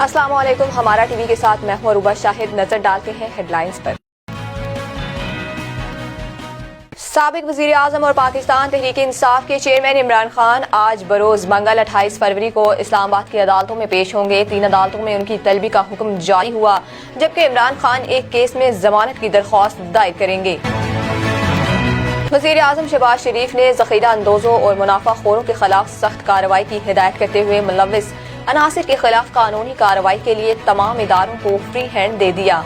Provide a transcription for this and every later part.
अस्सलाम वालेकुम। हमारा टीवी के साथ मैं हूं अरूबा शाहिद। नजर डालते हैं हेडलाइंस पर। साबिक वजीर आजम और पाकिस्तान तहरीक इंसाफ के चेयरमैन इमरान खान आज बरोज मंगल 28 फरवरी को इस्लामाबाद की अदालतों में पेश होंगे। 3 अदालतों में उनकी तलबी का हुक्म जारी हुआ, जबकि इमरान खान एक केस में जमानत की दरख्वास्त दायर करेंगे। वजीर आजम शहबाज शरीफ ने ज़ख़ीरा अंदोजों और मुनाफाखोरों के खिलाफ सख्त कार्रवाई की हिदायत करते हुए मुलव्विस अनासिर के खिलाफ कानूनी कार्रवाई के लिए तमाम इदारों को फ्री हैंड दे दिया।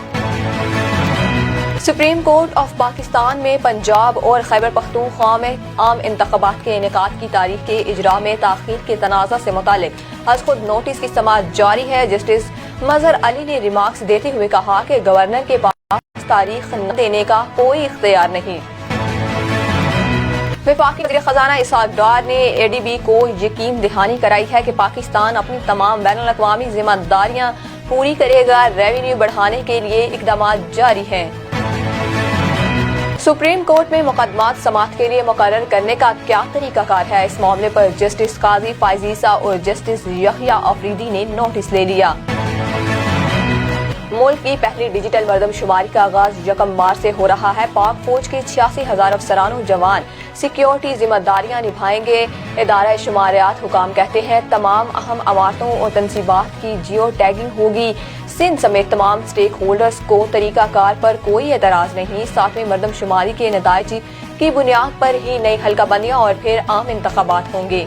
सुप्रीम कोर्ट ऑफ पाकिस्तान में पंजाब और खैबर पख्तूनख्वा में आम इंतखाबात के इनेकाद की तारीख के इजरा में ताख़ीर के तनाज़ा से मुतालिक आज खुद नोटिस की समाअत जारी है। जस्टिस मजहर अली ने रिमार्क्स देते हुए कहा कि गवर्नर के पास तारीख न देने का कोई इख्तियार नहीं। वफाकी वज़ीर खजाना इसहाक डार ने ADB को यकीन दहानी कराई है कि पाकिस्तान अपनी तमाम बैनुल अक़वामी जिम्मेदारियां पूरी करेगा। रेवेन्यू बढ़ाने के लिए इक़दामात जारी हैं। सुप्रीम कोर्ट में मुकदमात समाअत के लिए मुकर्रर करने का क्या तरीकाकार है, इस मामले पर जस्टिस काजी फाइजीसा और जस्टिस यहिया अफरीदी ने नोटिस ले लिया। मुल्क की पहली डिजिटल मरदमशुमारी का आगाज 1 मार्च से हो रहा है। पाक फौज के 86,000 अफसरान जवान सिक्योरिटी जिम्मेदारियां निभाएंगे। इदारा शुमारियात हुकाम कहते हैं तमाम अहम इमारतों और तनसीबात की जियो टैगिंग होगी। सिंध समेत तमाम स्टेक होल्डर्स को तरीकाकार पर कोई एतराज नहीं। 7वीं मरदमशुमारी के नताइज की बुनियाद पर ही नई हल्काबंदियां और फिर आम इंतखाबात होंगे।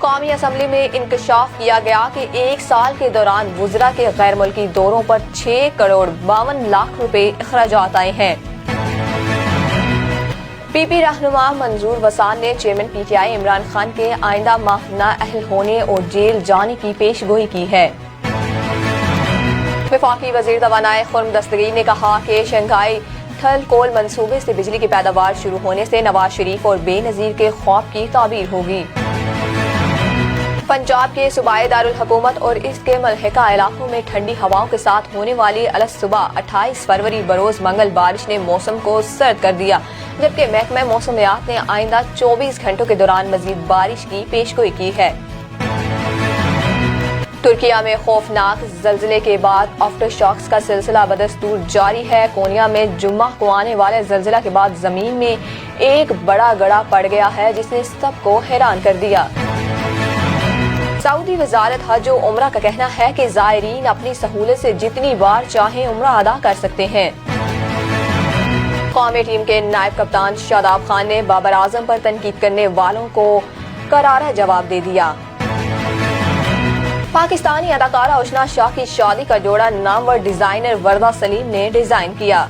कौमी असम्बली में इंकशाफ किया गया कि 1 साल के दौरान वुज़रा के गैर मुल्की दौरों पर 6 करोड़ 52 लाख रुपए अखराजात आए हैं। PP रहनुमा मंजूर वसान ने चेयरमैन PTI इमरान खान के आइंदा माह नाअहल होने और जेल जाने की पेशगोई की है। वफाकी वजीर तवानाई खुर्म दस्तगीर ने कहा कि शंघाई थल कोल मंसूबे से बिजली की पैदावार शुरू होने से नवाज शरीफ और बेनजीर के खौफ की ताबीर होगी। पंजाब के सूबाई दारुल हुकूमत और इसके मलहिका इलाकों में ठंडी हवाओं के साथ होने वाली अलस सुबह 28 फरवरी बरोज मंगल बारिश ने मौसम को सर्द कर दिया, जबकि महकमा मौसमियात ने आइंदा 24 घंटों के दौरान मजीद बारिश की पेशगोई की है। तुर्किया में खौफनाक जल्जले के बाद आफ्टर शॉक्स का सिलसिला बदस्तूर जारी है। कोनिया में जुम्मा को आने वाले जल्जला के बाद जमीन में एक बड़ा गड़ा पड़ गया है, जिसने सबको हैरान कर दिया। सऊदी वजारत हज और उम्रा का कहना है कि ज़ायरीन अपनी सहूलत से जितनी बार चाहें उम्रा अदा कर सकते हैं। कौमी टीम के नायब कप्तान शादाब खान ने बाबर आजम पर तनकीद करने वालों को करारा जवाब दे दिया। पाकिस्तानी अदाकारा उशना शाह की शादी का जोड़ा नामवर डिजाइनर वर्दा सलीम ने डिजाइन किया।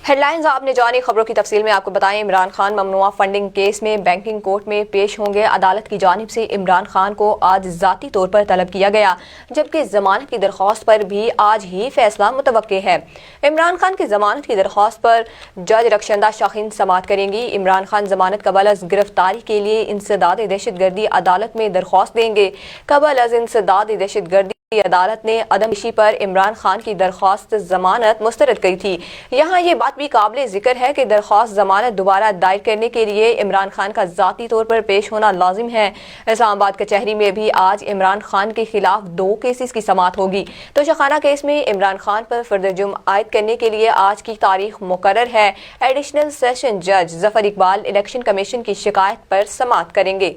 हेडलाइंस आपने जानी। खबरों की तफसील में आपको बताएं। इमरान खान ममनुआ फंडिंग केस में बैंकिंग कोर्ट में पेश होंगे। अदालत की जानिब से इमरान खान को आज जाती तौर पर तलब किया गया, जबकि जमानत की दरख्वास्त पर भी आज ही फैसला मुतवक्के है। इमरान खान की जमानत की दरख्वास्त पर जज रक्षंदा शाहीन समाअत करेंगी। इमरान खान जमानत कबल अज गिरफ्तारी के लिए इंसदाद दहशतगर्दी अदालत में दरख्वास्त देंगे। कबल अज इंसदाद दहशतगर्दी अदालत ने अदमशी पर इमरान खान की दरख्वास्त जमानत मुस्तरद की थी। यहाँ ये बात भी काबिल जिक्र है कि दरख्वास्त जमानत दोबारा दायर करने के लिए इमरान खान का जाती तौर पर पेश होना लाजिम है। इस्लामाबाद कचहरी में भी आज इमरान खान के खिलाफ 2 केसेस की समाअत होगी। तो शखाना केस में इमरान खान पर फर्द जुर्म आयद करने के लिए आज की तारीख मुकर्रर है। एडिशनल सेशन जज जफर इकबाल इलेक्शन कमीशन की शिकायत पर समाअत करेंगे।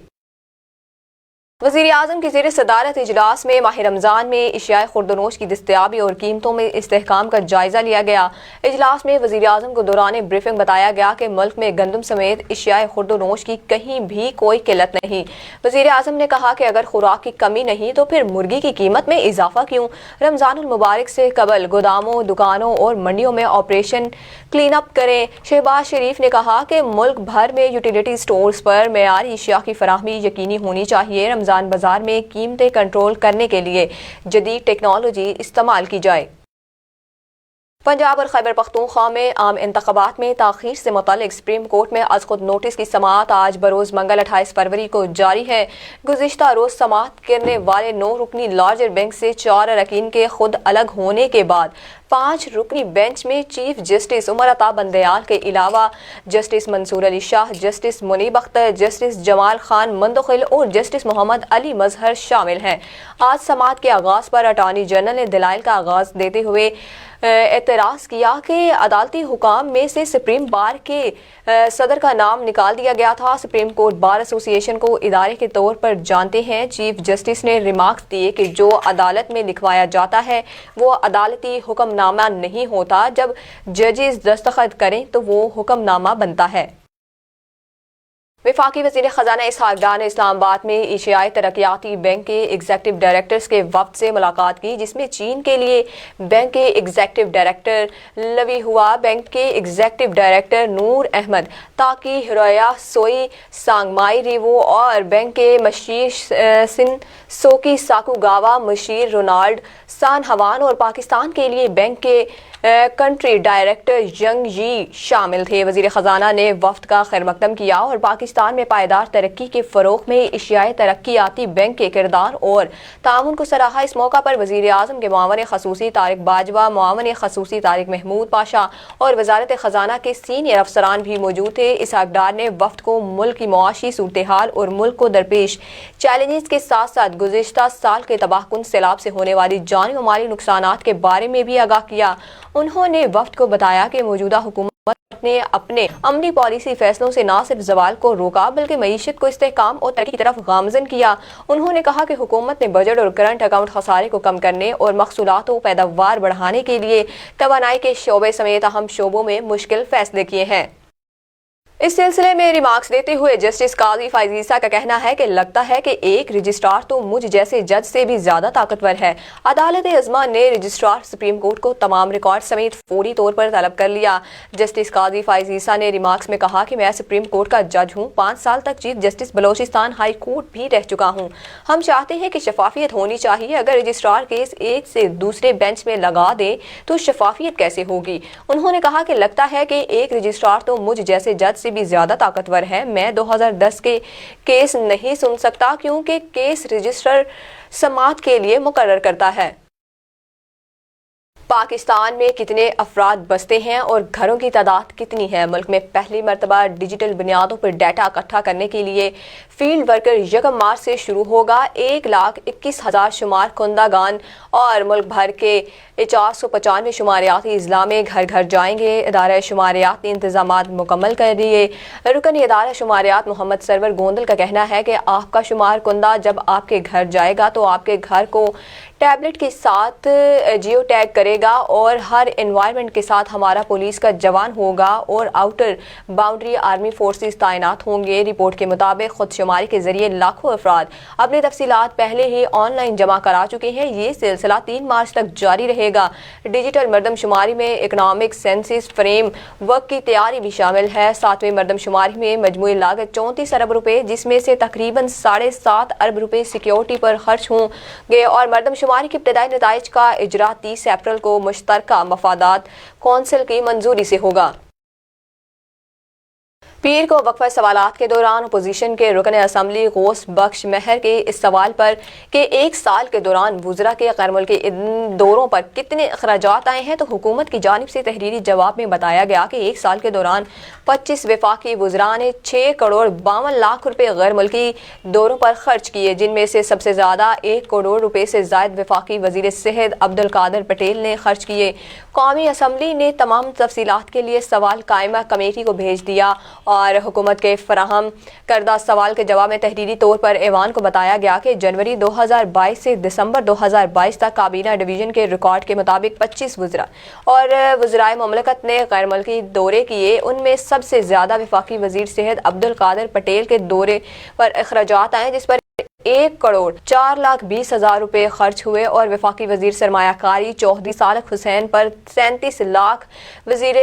वज़ीर आज़म की ज़ेर सदारत इजलास में माह रमज़ान में इशियाए खुर्दनोश की दस्तयाबी और कीमतों में इस्तेहकाम का जायजा लिया गया। इजलास में वज़ीर आज़म को दौरान ब्रीफिंग बताया गया कि मुल्क में गंदम समेत इशियाए खुर्दनोश की कहीं भी कोई किल्लत नहीं। वज़ीर आज़म ने कहा कि अगर खुराक की कमी नहीं तो फिर मुर्गी की कीमत में इजाफा क्यों। रमज़ानुल मुबारक से कबल गोदामों, दुकानों और मंडियों में ऑपरेशन क्लीन अप करें। शहबाज शरीफ ने कहा कि मुल्क भर में यूटिलिटी स्टोर्स पर मेयारी अशिया की फराहमी यकीनी होनी चाहिए। रमज़ान बाजार में कीमतें कंट्रोल करने के लिए जदीद टेक्नोलॉजी इस्तेमाल की जाए। पंजाब और खैबर पख्तूनख्वा में आम इंतखाबात में ताख़ीर से मुतालिक सुप्रीम कोर्ट में आज खुद नोटिस की समाअत आज बरोज मंगल 28 फरवरी को जारी है। गुज़िश्ता रोज समाअत करने वाले 9 रुकनी लार्जर बैंक से 4 अरकान के खुद अलग होने के बाद 5 रुकनी बेंच में चीफ जस्टिस उमर अता बंदयाल के अलावा justice Mansoor Ali Shah, justice Munib Akhtar, justice Jamal Khan Mandokhel और जस्टिस मोहम्मद अली मजहर शामिल हैं। आज समाअत के आगाज़ पर अटॉर्नी जनरल ने दलाइल का आगाज़ देते हुए एतराज़ किया कि अदालती हुकाम में से सुप्रीम बार के सदर का नाम निकाल दिया गया था। सुप्रीम कोर्ट बार एसोसिएशन को इदारे के तौर पर जानते हैं। चीफ जस्टिस ने रिमार्क्स दिए कि जो अदालत में लिखवाया जाता है वो अदालती हुक्मनामा नहीं होता, जब जजेस दस्तखत करें तो वो हुक्मनामा बनता है। वफाकी वज़ीर ख़जाना इसहाक़ डार ने इस्लामाबाद में एशियाई तरक्याती बैंक के एग्जीक्यूटिव डायरेक्टर्स के वफ़द से मुलाकात की, जिसमें चीन के लिए बैंक के एग्जीक्यूटिव डायरेक्टर लवी हुआ, बैंक के एग्जीक्यूटिव डायरेक्टर नूर अहमद, ताकि हिरोया सोई सांगमाई रिवो और बैंक के मशीर सिन सोकी साकुगावा, मशीर रोनाल्ड सान हवान और पाकिस्तान के लिए बैंक के कंट्री डायरेक्टर यंग यी शामिल थे। वज़ीर ख़जाना ने वफ़द का खैर मकदम किया और पाकिस्तान में पायदार तरक्की के फ़रोग़ में एशियाई तरक्याती बैंक के किरदार और ताउन को सराहा। इस मौका पर वज़ीर आज़म के मुआवन ख़सूसी तारिक बाजवा, मुआवन ख़सूसी तारिक महमूद पाशा और वज़ारत ख़जाना के सीनियर अफसरान भी मौजूद थे। इसहाक़ डार ने वफ़द को मुल्क की मुआशी सूरत हाल और मुल्क को दरपेश चैलेंजेस के साथ साथ गुज़िश्ता साल के तबाहकुन सैलाब से होने वाली जानी और माली नुकसानात के बारे में भी आगाह किया। उन्होंने वफ़द को बताया कि मौजूदा हुकूमत ने अपने अमली पॉलिसी फैसलों से न सिर्फ ज़वाल को रोका बल्कि मईशत को इस्तेहकाम और तरक्की की तरफ गामज़न किया। उन्होंने कहा कि हुकूमत ने बजट और करंट अकाउंट खसारे को कम करने और महसूलात और पैदावार बढ़ाने के लिए तवानाई के शोबे समेत अहम शोबों में मुश्किल फैसले किए हैं। इस सिलसिले में रिमार्क्स देते हुए जस्टिस काजी फाइजीसा का कहना है कि लगता है कि एक रजिस्ट्रार तो मुझ जैसे जज से भी ज्यादा ताकतवर है। अदालत अज़मा ने रजिस्ट्रार सुप्रीम कोर्ट को तमाम रिकॉर्ड समेत फौरी तौर पर तलब कर लिया। जस्टिस काजी फाइजीसा ने रिमार्क्स में कहा कि मैं सुप्रीम कोर्ट का जज हूँ, 5 साल तक chief justice Balochistan high court भी रह चुका हूँ। हम चाहते हैं कि शफाफियत होनी चाहिए। अगर रजिस्ट्रार केस एक से दूसरे बेंच में लगा दे तो शफाफियत कैसे होगी। उन्होंने कहा कि लगता है कि एक रजिस्ट्रार तो मुझ जैसे जज से भी ज्यादा ताकतवर है। मैं 2010 के केस नहीं सुन सकता क्योंकि केस रजिस्ट्रार समाअत के लिए मुकर्रर करता है। पाकिस्तान में कितने अफराद बसते हैं और घरों की तादाद कितनी है। मुल्क में पहली मरतबा डिजिटल बुनियादों पर डाटा इकट्ठा करने के लिए फील्ड वर्कर 1 मार्च से शुरू होगा। 1,21,000 शुमार कुंदागान और मुल्क भर के 495 शुमारियाती अजला में घर घर जाएंगे। इदारा शुमारियात ने इंतजामात मुकम्मल कर दिए। रुकन इदारा शुमारियात मोहम्मद सरवर गोंदल का कहना है कि आपका शुमार कुंदा जब आपके घर जाएगा तो आपके घर को टैबलेट के साथ जियो टैग करेगा और हर एनवायरनमेंट के साथ हमारा पुलिस का जवान होगा और आउटर बाउंड्री आर्मी फोर्सेस तैनात होंगे। रिपोर्ट के मुताबिक खुदशुमारी के जरिए लाखों अफराद अपनी तफसीलात पहले ही ऑनलाइन जमा करा चुके हैं। ये सिलसिला 3 मार्च तक जारी रहेगा। डिजिटल मरदमशुमारी में इकनॉमिक सेंसिस फ्रेम वर्क की तैयारी भी शामिल है। 7वें मरदमशुमारी में मजमूई लागत 34 अरब रुपए, जिसमें से तकरीबन 7.5 अरब रुपए सिक्योरिटी पर खर्च होंगे और मरदमशुमारी के इब्तदाई नताइज का इजरा 30 अप्रैल को मुश्तरका मफादात कौंसिल की मंजूरी से होगा। पीर को वक्फा सवालात के दौरान अपोजिशन के रुकन असम्बली गौस बख्श महर के इस सवाल पर कि 1 साल के दौरान वुज़रा के गैर मुल्की दौरों पर कितने अखराजात आए हैं, तो हुकूमत की जानिब से तहरीरी जवाब में बताया गया कि 1 साल के दौरान 25 वफाकी वुज़रा ने 6 करोड़ 52 लाख रुपए गैर मुल्की दौरों पर खर्च किए, जिनमें से सबसे ज़्यादा 1 करोड़ रुपए से ज़ायद वफाकी वज़ीर सेहत अब्दुल कादिर पटेल ने खर्च किए। कौमी असम्बली ने तमाम तफसीलात के लिए सवाल कायमा कमेटी को भेज दिया और हुकूमत के फराहम करदा सवाल के जवाब में तहरीरी तौर पर ऐवान को बताया गया कि जनवरी 2022 से दिसंबर 2022 तक काबीना डिवीजन के रिकॉर्ड के मुताबिक 25 वुज़रा और वज़राए मुमलकत ने गैर मुल्की दौरे किए। उनमें सबसे ज़्यादा वफाकी वज़ीर सेहत अब्दुल कादिर पटेल के दौरे पर अखराजात आए, जिस पर 1 करोड़ 4,20,000 रुपए खर्च हुए और वफाकी वजीर सरमायाकारी चौधरी सालक हुसैन पर 37 लाख, वजीर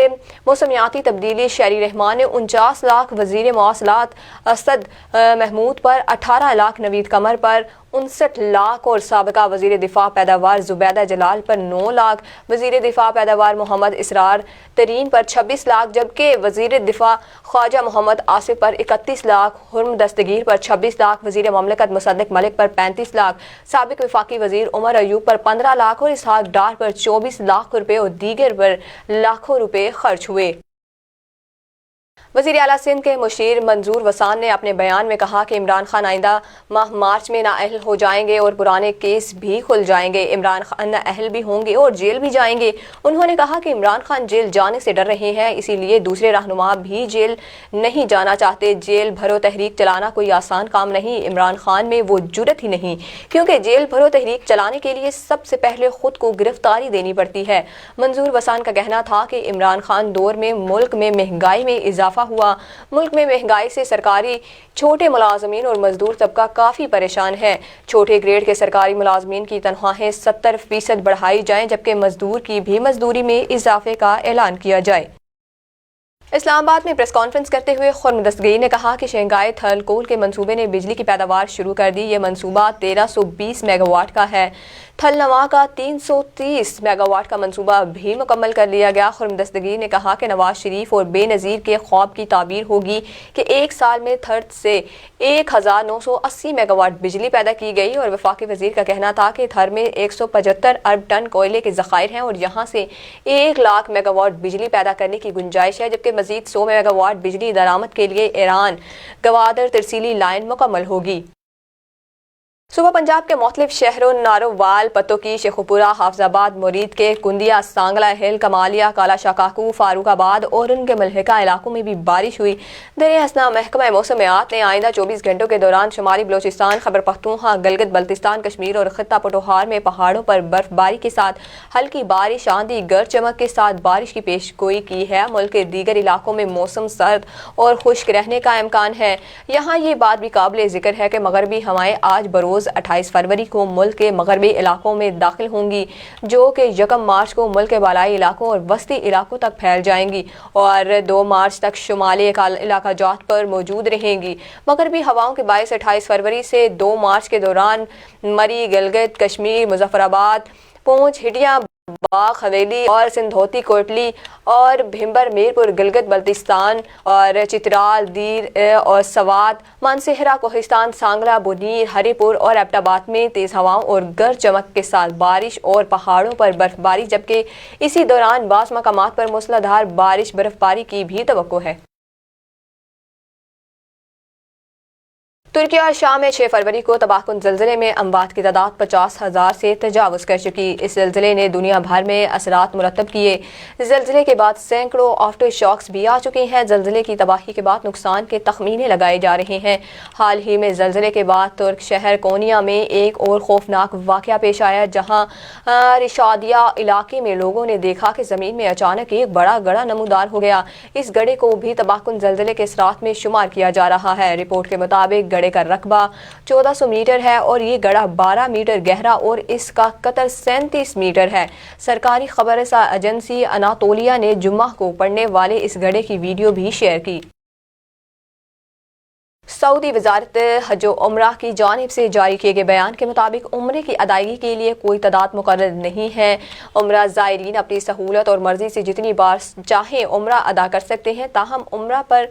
मौसमियाती तब्दीली शहरी रहमान ने 49 लाख, वजीर मवासलात असद महमूद पर 18 लाख, नवीद कमर पर 59 लाख और साबिका वजीर दिफा पैदावार जुबैदा जलाल पर 9 लाख, वजीर दिफा पैदावार मोहम्मद इसरार तरीन पर 26 लाख, जबकि वजीर दिफा ख्वाजा मोहम्मद आसिफ पर 31 लाख, हुर्म दस्तगीर पर 26 लाख, वजीर ममलकत मुसद्दिक मलिक पर 35 लाख, साबिक वफाकी वजीर उमर अयूब पर 15 लाख और इसहाक डार पर 24 लाख रुपए और दीगर पर लाखों रुपए खर्च हुए। वज़ीर आला सिंध के मुशीर मंजूर वसान ने अपने बयान में कहा कि इमरान खान आइंदा माह मार्च में नाअहल हो जाएंगे और पुराने केस भी खुल जाएंगे। इमरान खान नाअहल भी होंगे और जेल भी जाएंगे। उन्होंने कहा कि इमरान खान जेल जाने से डर रहे हैं, इसीलिए दूसरे रहनुमा भी जेल नहीं जाना चाहते। जेल भरो तहरीक चलाना कोई आसान काम नहीं। इमरान खान में वो जुर्रत ही नहीं, क्योंकि जेल भरो तहरीक चलाने के लिए सबसे पहले खुद को गिरफ्तारी देनी पड़ती है। मंजूर वसान का कहना था कि इमरान खान दौर में मुल्क में महंगाई में इजाफा हुआ। मुल्क में महंगाई से सरकारी छोटे मुलाजमीन और मजदूर तबका काफी परेशान है। छोटे ग्रेड के सरकारी मुलाजमीन की तनख्वाहें 70% बढ़ाई जाएं, जबकि मजदूर की भी मजदूरी में इजाफे का ऐलान किया जाए। इस्लामाबाद में प्रेस कॉन्फ्रेंस करते हुए खुर्म दस्तगीर ने कहा कि शंघाई थर्मल कोल के मंसूबे ने बिजली की पैदावार शुरू कर दी। ये मंसूबा 1320 मेगावाट का है। थलनवा का 330 मेगावाट का मंसूबा भी मुकम्मल कर लिया गया। खुर्म दस्तगीर ने कहा कि नवाज शरीफ और बेनज़ीर के ख्वाब की ताबीर होगी कि एक साल में थर्द से 1980 मेगावाट बिजली पैदा की गई। और वफाकी वजीर का कहना था कि थर में 175 अरब टन कोयले के ज़खायर हैं और यहाँ से 1 लाख मेगावाट बिजली पैदा करने की गुंजाइश है, जबकि मजीद 100 मेगावाट बिजली दरामद के लिए ईरान गवादर तरसीली लाइन मुकम्मल होगी। सुबह पंजाब के मुख्तलिफ शहरों नारोवाल, पतोकी, शेखुपुरा, हाफजाबाद, मुरीद के कुंदिया, सांगला हिल, कमालिया, काला शाकाकू, फारूकाबाद और उनके मलहिका इलाकों में भी बारिश हुई। दर हसना महकमा मौसमियात ने आइंदा 24 घंटों के दौरान शुमाली बलोचिस्तान, खैबर पख्तूनख्वा, गिलगित बल्तिस्तान, कश्मीर और खित्ता पटोहार में पहाड़ों पर बर्फबारी के साथ हल्की बारिश, आंधी, गरज चमक के साथ बारिश की पेशगोई की है। मुल्क के दीगर इलाकों में मौसम सर्द और खुश्क रहने का इम्कान है। यहाँ ये बात भी काबिल जिक्र है कि मगरबी हवाएं आज बरोज 28 फरवरी को मुल्क के मगरबी इलाकों में दाखिल होंगी, जो कि 1 मार्च को मुल्क के बालाई इलाकों और वस्ती इलाकों तक फैल जाएंगी और 2 मार्च तक शुमाली इलाका जात पर मौजूद रहेंगी। मगरबी हवाओं के बायस 28 फरवरी से 2 मार्च के दौरान मरी, गिलगित, कश्मीर, मुजफ्फराबाद, पूंछ, हिडिया, बाग, हवेली और सिंधोती, कोटली और भिंबर, मीरपुर, गिलगित बल्तिस्तान और चित्राल, दीर और सवात, मानसेहरा, कोहिस्तान, सांगला, बुनीर, हरिपुर और एबटाबाद में तेज हवाओं और गरज चमक के साथ बारिश और पहाड़ों पर बर्फबारी, जबकि इसी दौरान बास मकामात पर मूसलाधार बारिश बर्फबारी की भी तवक्को है। तुर्की और शाम में 6 फरवरी को तबाहकुन ज़लज़ले में अमवात की तादाद 50,000 से तजावुज़ कर चुकी। इस ज़लज़ले ने दुनिया भर में असरात मुरतब किए। ज़लज़ले के बाद सैकड़ों आफ्टर शॉक्स भी आ चुके हैं। ज़लज़ले की तबाही के बाद नुकसान के तखमीने लगाए जा रहे हैं। हाल ही में ज़लज़ले के बाद तुर्क शहर कोनिया में एक और खौफनाक वाक़या पेश आया, जहाँ रिशादिया इलाके में लोगों ने देखा कि ज़मीन में अचानक एक बड़ा गड़ा नमूदार हो गया। इस गड़े को भी तबाहकुन ज़लज़ले के असरात में शुमार किया जा रहा है। रिपोर्ट के मुताबिक गड़े का रकबा 1400 मीटर है और ये गड़ा 12 मीटर गहरा और इसका कतर 37 मीटर है। सरकारी खबर एजेंसी अनातोलिया ने जुम्मा को पड़ने वाले इस गड़े की वीडियो भी शेयर की। सऊदी वजारत हज व उम्रा की जानिब से जारी किए गए बयान के मुताबिक उम्रे की अदायगी के लिए कोई तादाद मुकर्रर नहीं है। उम्रा ज़ायरीन अपनी सहूलत और मर्जी से जितनी बार चाहें उम्रा अदा कर सकते हैं, ताहम उम्रा पर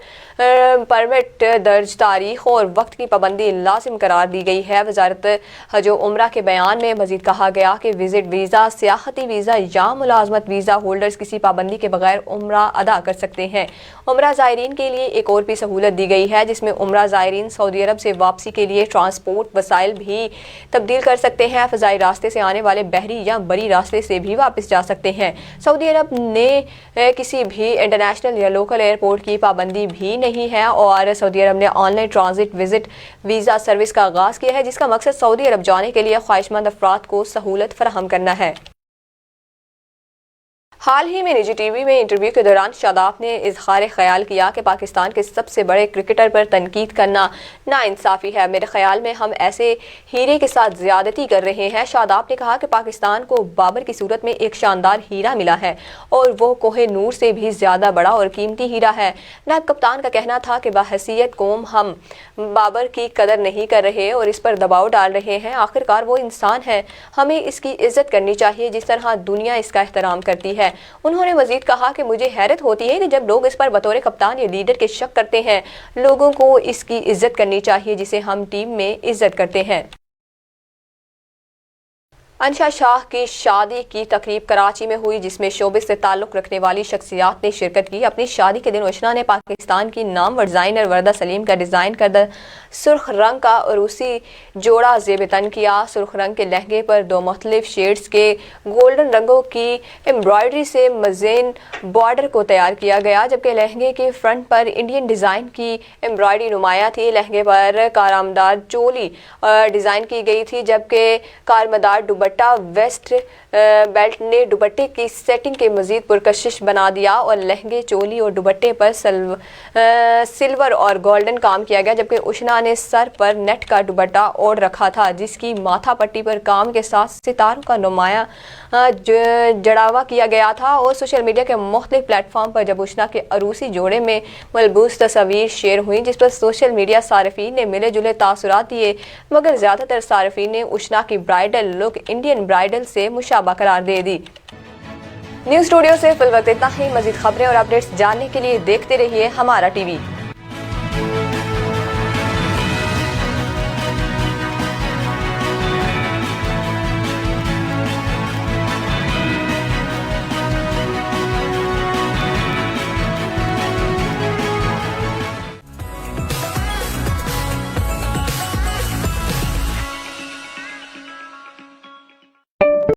परमिट दर्ज तारीख और वक्त की पाबंदी लाजिम करार दी गई है। वजारत हज व उम्रा के बयान में मजीद कहा गया कि विजिट वीज़ा, सियाहती वीज़ा या मुलाजमत वीज़ा होल्डर्स किसी पाबंदी के बगैर उम्रा अदा कर सकते हैं। उम्रा ज़ायरीन के लिए एक और भी सहूलत दी गई है, जिसमें उम्रा ज़ायरीन सऊदी अरब से वापसी के लिए ट्रांसपोर्ट वसाइल भी तब्दील कर सकते हैं। फ़ज़ाई रास्ते से आने वाले बहरी या बरी रास्ते से भी वापस जा सकते हैं। सऊदी अरब ने किसी भी इंटरनेशनल या लोकल एयरपोर्ट की पाबंदी भी नहीं है और सऊदी अरब ने online transit visit visa service का आगाज़ किया है, जिसका मकसद सऊदी अरब जाने के लिए ख्वाहिशमंद अफराद को सहूलत फराहम करना है। حال ہی میں نجی ٹی وی میں انٹرویو کے دوران شاداب نے اظہار خیال کیا کہ پاکستان کے سب سے بڑے کرکٹر پر تنقید کرنا ناانصافی ہے۔ میرے خیال میں ہم ایسے ہیرے کے ساتھ زیادتی کر رہے ہیں۔ شاداب نے کہا کہ پاکستان کو بابر کی صورت میں ایک شاندار ہیرا ملا ہے اور وہ کوہ نور سے بھی زیادہ بڑا اور قیمتی ہیرا ہے۔ نائب کپتان کا کہنا تھا کہ بحیثیت قوم ہم بابر کی قدر نہیں کر رہے اور اس پر دباؤ ڈال رہے ہیں۔ آخرکار وہ انسان ہے، ہمیں اس کی عزت کرنی چاہیے جس طرح دنیا اس کا احترام کرتی ہے۔ انہوں نے مزید کہا کہ مجھے حیرت ہوتی ہے کہ جب لوگ اس پر بطور کپتان یا لیڈر کے شک کرتے ہیں، لوگوں کو اس کی عزت کرنی چاہیے جسے ہم ٹیم میں عزت کرتے ہیں۔ انشا شاہ کی شادی کی تقریب کراچی میں ہوئی جس میں شعبے سے تعلق رکھنے والی شخصیات نے شرکت کی۔ اپنی شادی کے دن اشنا نے پاکستان کی نامور ڈیزائنر وردہ سلیم کا ڈیزائن کردہ سرخ رنگ کا عروسی جوڑا زیب تن کیا۔ سرخ رنگ کے لہنگے پر 2 مختلف شیڈز کے گولڈن رنگوں کی امبرائڈری سے مزین بارڈر کو تیار کیا گیا، جبکہ لہنگے کے فرنٹ پر انڈین ڈیزائن کی امبرائڈری نمایاں تھی۔ لہنگے پر کارآمدار چولی ڈیزائن کی گئی تھی، جبکہ کارمدار دوپٹہ ویسٹ بیلٹ نے دوپٹے کی سیٹنگ کے مزید پرکشش بنا دیا اور لہنگے، چولی اور دوپٹے پر سلور اور گولڈن کام کیا گیا، جبکہ اشنا نے سر پر نیٹ کا دوپٹہ اوڑھ رکھا تھا جس کی ماتھا پٹی پر کام کے ساتھ ستاروں کا نمایاں جڑاوا کیا گیا تھا۔ اور سوشل میڈیا کے مختلف پلیٹ فارم پر جب اشنا کے عروسی جوڑے میں ملبوس تصاویر شیئر ہوئیں جس پر سوشل میڈیا صارفین نے ملے جلے تاثرات دیے، مگر زیادہ تر صارفین نے اشنا کی برائڈل لک انڈین برائڈل سے مشابہ قرار دے دی۔ نیوز اسٹوڈیو سے فی الوقت اتنا ہی۔ مزید خبریں اور اپڈیٹس جاننے کے لیے دیکھتے رہیے ہمارا ٹی وی۔